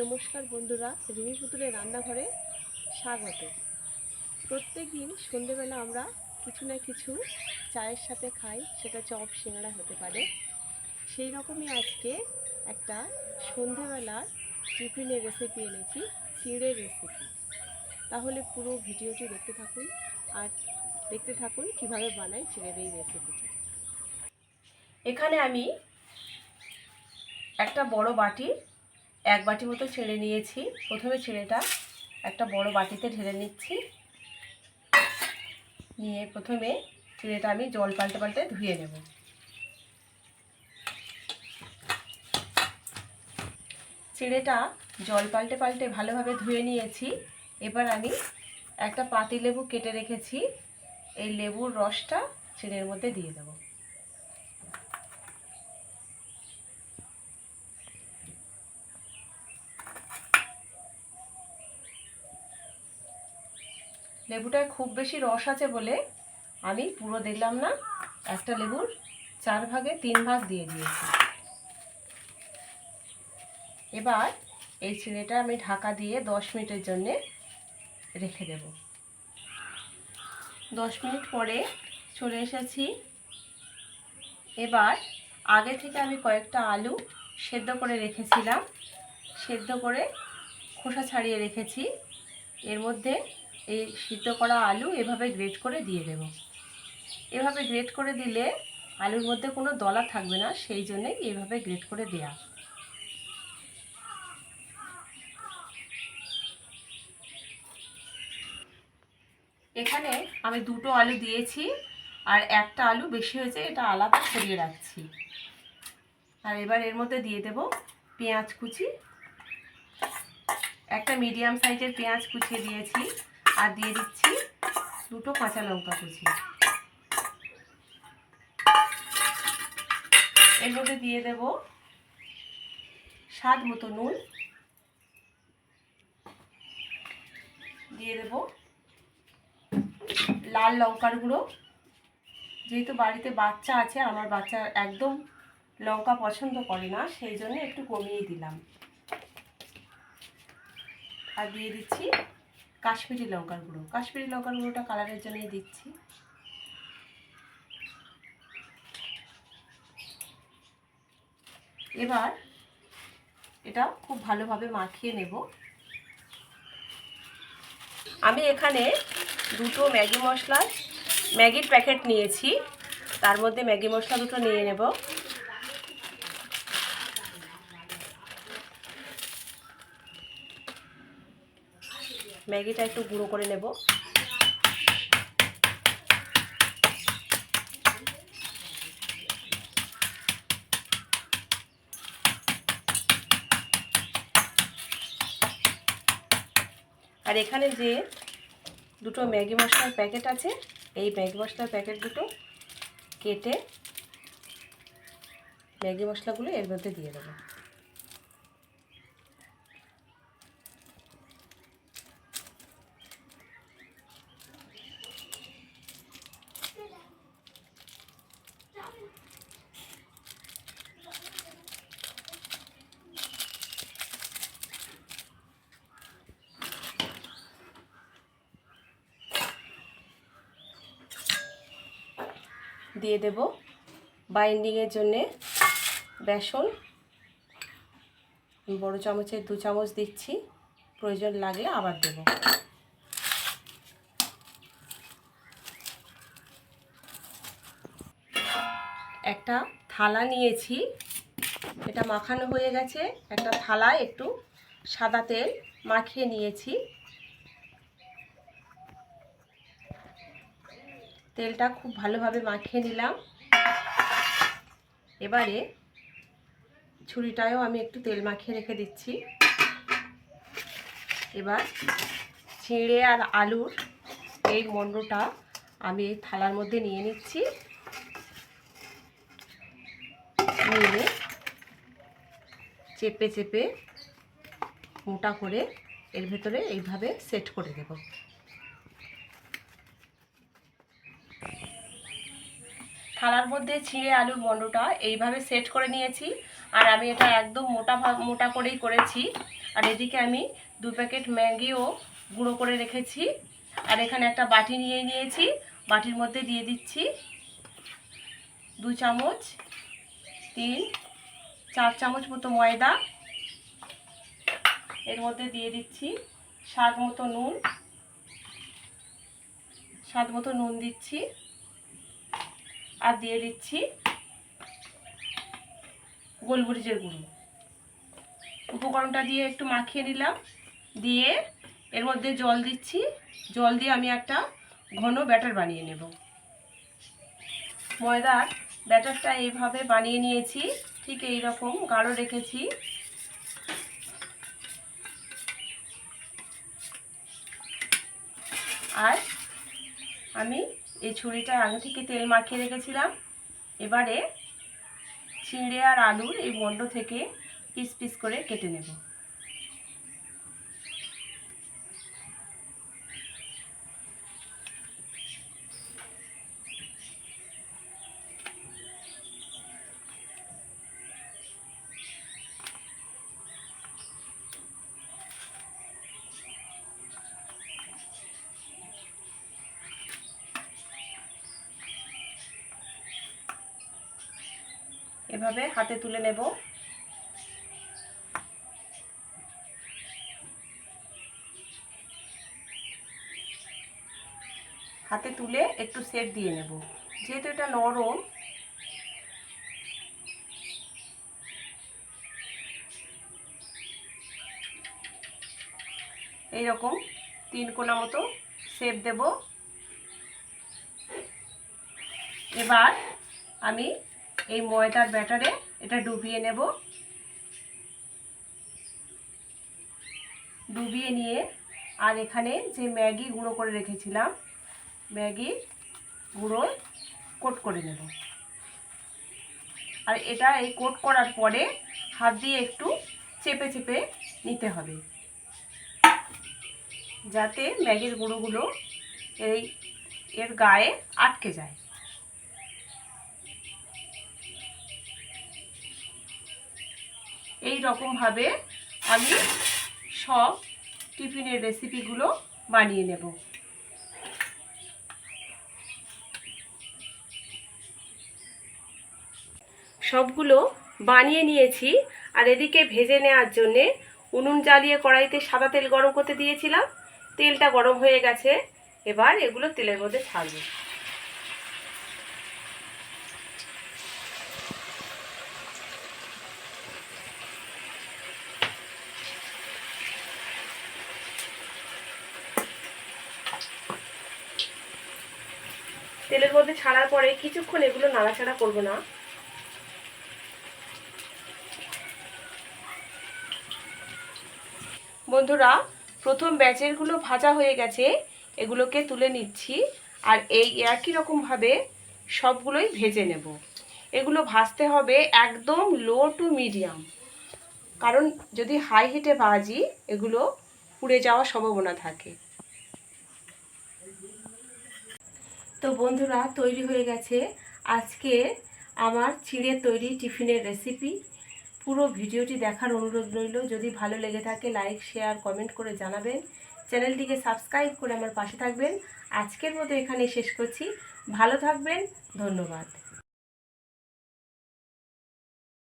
নমস্কার বন্ধুরা, রিমি পুতুলের রান্নাঘরে স্বাগত। প্রত্যেকদিন সন্ধেবেলা আমরা কিছু না কিছু চায়ের সাথে খাই, সেটা চপ সিঙ্গাড়া হতে পারে। সেই রকমই আজকে একটা সন্ধেবেলার টিফিনের রেসিপি এনেছি, চিঁড়ের রেসিপি। তাহলে পুরো ভিডিওটি দেখতে থাকুন আর দেখতে থাকুন কিভাবে বানাই চিঁড়ের এই রেসিপিটি। এখানে আমি একটা বড় বাটির 1 বাটি মতো চিঁড়ে নিয়েছি। প্রথমে চিঁড়েটা একটা বড় বাটিতে ঢেলে নিচ্ছি। নিয়ে প্রথমে চিঁড়েটা আমি জল পাল্টে পাল্টে ধুয়ে নেব। চিঁড়েটা জল পাল্টে পাল্টে ভালোভাবে ধুয়ে নিয়েছি। এবার আমি একটা পাতিলেবু কেটে রেখেছি, এই লেবুর রসটা চিঁড়ের মধ্যে দিয়ে দেব। লেবুটায় খুব বেশি রস আছে বলে আমি পুরো দিলাম না, একটা লেবুর 4 ভাগে 3 ভাগ দিয়ে দিয়েছি। এবার এই চিঁড়েটা আমি ঢাকা দিয়ে 10 মিনিটের জন্য রেখে দেব। 10 মিনিট পরে চলে এসেছি। এবার আগে থেকে আমি কয়েকটা আলু সেদ্ধ করে রেখেছিলাম, সেদ্ধ করে খোসা ছাড়িয়ে রেখেছি। এর মধ্যে এই সিদ্ধ করা আলু এভাবে গ্রেট করে দিয়ে দেব। এভাবে গ্রেট করে দিলে আলুর মধ্যে কোনো দলা থাকবে না, সেই জন্যই এভাবে গ্রেট করে দেয়া। এখানে আমি 2টো আলু দিয়েছি আর একটা আলু বেশি হয়েছে, এটা আলাদা সরিয়ে রাখছি। আর এবার এর মধ্যে দিয়ে দেব পেঁয়াজ কুচি, একটা মিডিয়াম সাইজের পেঁয়াজ কুচিয়ে দিয়েছি। আর দিয়ে দিচ্ছি 2টো কাঁচা লঙ্কা কুচি। এর মধ্যে দিয়ে দেব স্বাদ মতো নুন, দিয়ে দেব লাল লঙ্কার গুঁড়ো। যেহেতু বাড়িতে বাচ্চা আছে, আমার বাচ্চা একদম লঙ্কা পছন্দ করে না, সেই জন্য একটু কমিয়ে দিলাম। আর দিয়ে দিচ্ছি কাশ্মীরি লঙ্কার গুঁড়ো। কাশ্মীরি লঙ্কার গুঁড়োটা কালারের জন্যই দিচ্ছি। এবার এটা খুব ভালোভাবে মাখিয়ে নেব। আমি এখানে 2টো ম্যাগির প্যাকেট নিয়েছি, তার মধ্যে ম্যাগি মশলা 2টো নিয়ে নেব। ম্যাগিটা একটু গুঁড়ো করে নেব। আর এখানে যে 2টো ম্যাগি মশলার প্যাকেট আছে, এই ম্যাগি মশলার প্যাকেট 2টো কেটে ম্যাগি মশলাগুলো এর মধ্যে দিয়ে দেবো। দিয়ে দেব বাইন্ডিংয়ের জন্যে বেসন, বড় চামচের 2 চামচ দিচ্ছি, প্রয়োজন লাগলে আবার দেব। একটা থালা নিয়েছি, এটা মাখানো হয়ে গেছে। একটা থালায় একটু সাদা তেল মাখিয়ে নিয়েছি। তেলটা খুব ভালোভাবে মাখিয়ে নিলাম। এবারে ছুরিটায়ও আমি একটু তেল মাখিয়ে রেখে দিচ্ছি। এবার চিঁড়ে আর আলুর এই মণ্ডটা আমি এই থালার মধ্যে নিয়ে নিচ্ছি। নিয়ে চেপে চেপে মোটা করে এর ভেতরে এইভাবে সেট করে দেব। থালার মধ্যে চিঁড়ে আলুর মণ্ডটা এইভাবে সেট করে নিয়েছি। আর আমি এটা একদম মোটা করেই করেছি। আর এদিকে আমি 2 প্যাকেট ম্যাগিও গুঁড়ো করে রেখেছি। আর এখানে একটা বাটি নিয়ে নিয়েছি, বাটির মধ্যে দিয়ে দিচ্ছি 2 চামচ 4 চামচ মতো ময়দা। এর মধ্যে দিয়ে দিচ্ছি স্বাদ মতো নুন দিচ্ছি। আর দিয়ে দিচ্ছি গোলমরিচের গুঁড়ো। উপকরণটা দিয়ে একটু মাখিয়ে নিলাম, দিয়ে এর মধ্যে জল দিচ্ছি। জল দিয়ে আমি একটা ঘন ব্যাটার বানিয়ে নেব। ময়দার ব্যাটারটা এইভাবে বানিয়ে নিয়েছি, ঠিক এই রকম গাঢ় রেখেছি। আর আমি এই ছুরিটা আগে থেকে তেল মাখিয়ে রেখেছিলাম। এবারে চিঁড়ে আর আলুর এই মণ্ড থেকে পিস পিস করে কেটে নেব। এভাবে হাতে তুলে নেব। হাতে তুলে একটু সেক দিয়ে নেব, যেহেতু এটা নরম। এইরকম 3 কোনা মতো শেপ দেব। এবার আমি এই ময়দার ব্যাটারে এটা ডুবিয়ে নেব। ডুবিয়ে নিয়ে আর এখানে যে ম্যাগি গুঁড়ো করে রেখেছিলাম, ম্যাগি গুঁড়ো কোট করে নেব। আর এটা এই কোট করার পরে হাত দিয়ে একটু চেপে চেপে নিতে হবে, যাতে ম্যাগির গুঁড়োগুলো এর গায়ে আটকে যায়। এই রকমভাবে আমি সব টিফিনের রেসিপিগুলো বানিয়ে নেব। সবগুলো বানিয়ে নিয়েছি। আর এদিকে ভেজে নেওয়ার জন্যে উনুন জ্বালিয়ে কড়াইতে সাদা তেল গরম করতে দিয়েছিলাম। তেলটা গরম হয়ে গেছে, এবার এগুলো তেলের মধ্যে ছাড়বো। তেলের মধ্যে ছাড়ার পরে কিছুক্ষণ এগুলো নাড়াচাড়া করব না। বন্ধুরা, প্রথম ব্যাচেরগুলো ভাজা হয়ে গেছে, এগুলোকে তুলে নিচ্ছি। আর এই একই রকমভাবে সবগুলোই ভেজে নেব। এগুলো ভাজতে হবে একদম লো টু মিডিয়াম, কারণ যদি হাই হিটে ভাজি এগুলো পুড়ে যাওয়ার সম্ভাবনা থাকে। তো বন্ধুরা, তৈরি হয়ে গেছে আজকে আমার চিঁড়ে তৈরি টিফিনের রেসিপি। পুরো ভিডিওটি দেখার অনুরোধ রইল। যদি ভালো লেগে থাকে লাইক শেয়ার কমেন্ট করে জানাবেন। চ্যানেলটিকে সাবস্ক্রাইব করে আমার পাশে থাকবেন। আজকের মতো এখানে শেষ করছি। ভালো থাকবেন, ধন্যবাদ।